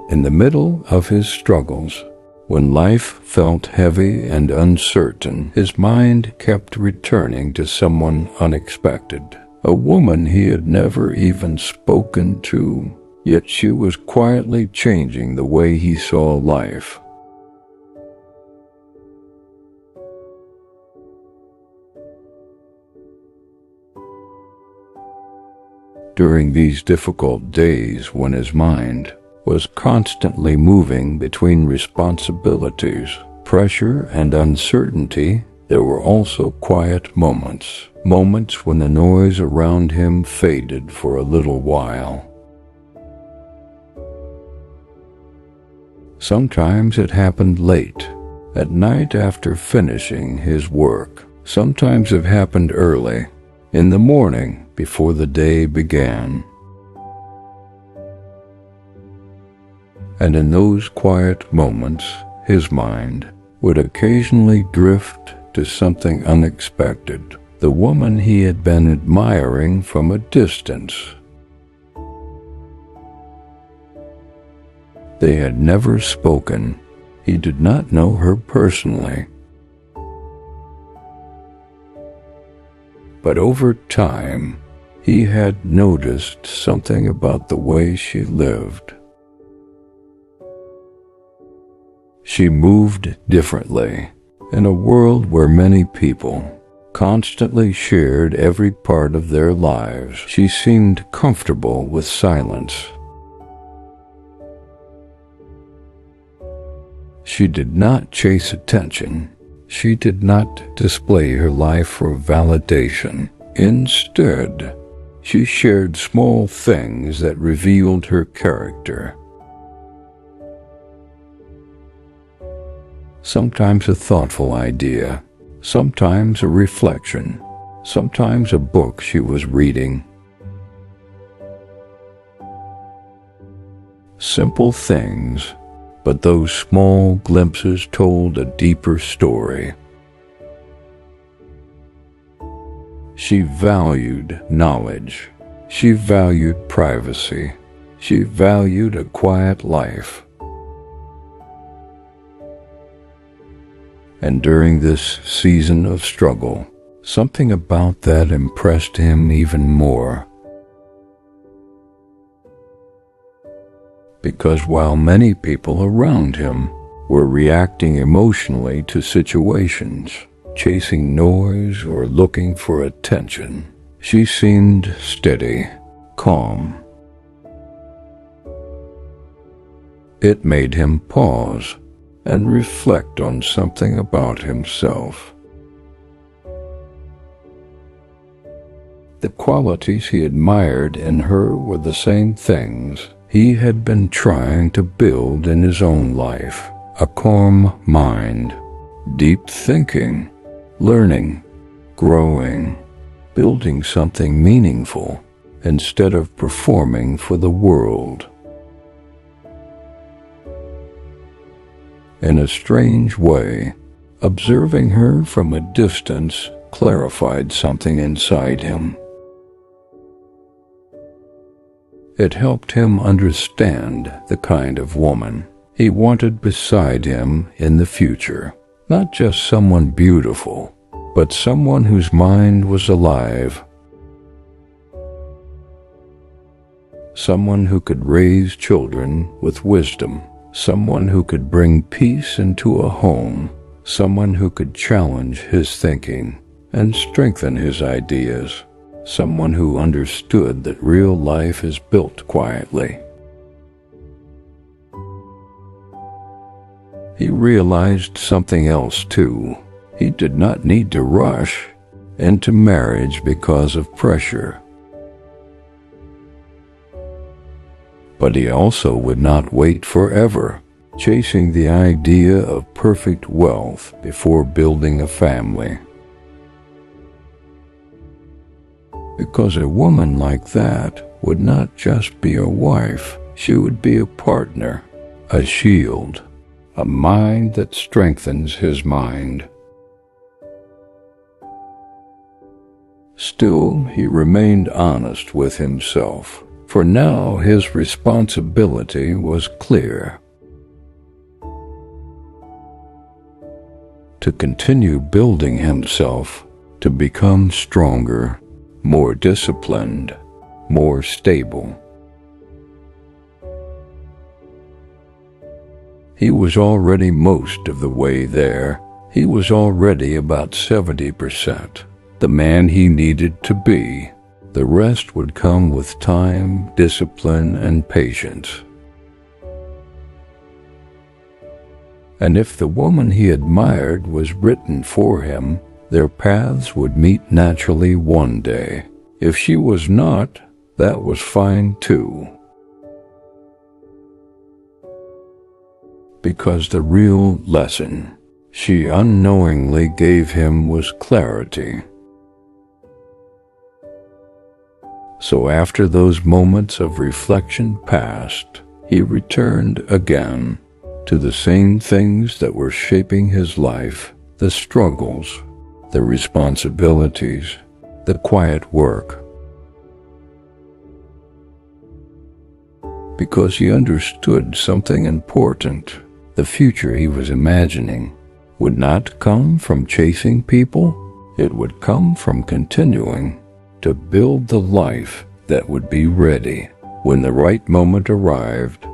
In the middle of his struggles, when life felt heavy and uncertain, his mind kept returning to someone unexpected, a woman he had never even spoken to, yet she was quietly changing the way he saw life. During these difficult days, when his mind was constantly moving between responsibilities, pressure, and uncertainty, there were also quiet moments when the noise around him faded for a little while. Sometimes it happened late, at night after finishing his work. Sometimes it happened early, in the morning before the day began. And in those quiet moments, his mind would occasionally drift to something unexpected, the woman he had been admiring from a distance. They had never spoken. He did not know her personally. But over time, he had noticed something about the way she lived. She moved differently. In a world where many people constantly shared every part of their lives, she seemed comfortable with silence. She did not chase attention. She did not display her life for validation. Instead, she shared small things that revealed her character. Sometimes a thoughtful idea, sometimes a reflection, sometimes a book she was reading. Simple things, but those small glimpses told a deeper story. She valued knowledge. She valued privacy. She valued a quiet life. And during this season of struggle, something about that impressed him even more. Because while many people around him were reacting emotionally to situations, chasing noise or looking for attention, she seemed steady, calm. It made him pause and reflect on something about himself. The qualities he admired in her were the same things he had been trying to build in his own life: a calm mind, deep thinking, learning, growing, building something meaningful instead of performing for the world. In a strange way, observing her from a distance clarified something inside him. It helped him understand the kind of woman he wanted beside him in the future. Not just someone beautiful, but someone whose mind was alive. Someone who could raise children with wisdom. Someone who could bring peace into a home. Someone who could challenge his thinking and strengthen his ideas. Someone who understood that real life is built quietly. He realized something else too. He did not need to rush into marriage because of pressure. But he also would not wait forever, chasing the idea of perfect wealth before building a family. Because a woman like that would not just be a wife, she would be a partner, a shield, a mind that strengthens his mind. Still, he remained honest with himself. For now his responsibility was clear: to continue building himself, to become stronger, more disciplined, more stable. He was already most of the way there. He was already about 70%, the man he needed to be. The rest would come with time, discipline, and patience. And if the woman he admired was written for him, their paths would meet naturally one day. If she was not, that was fine too. Because the real lesson she unknowingly gave him was clarity. So after those moments of reflection passed, he returned again to the same things that were shaping his life: the struggles, the responsibilities, the quiet work. Because he understood something important. The future he was imagining would not come from chasing people. It would come from continuing to build the life that would be ready when the right moment arrived.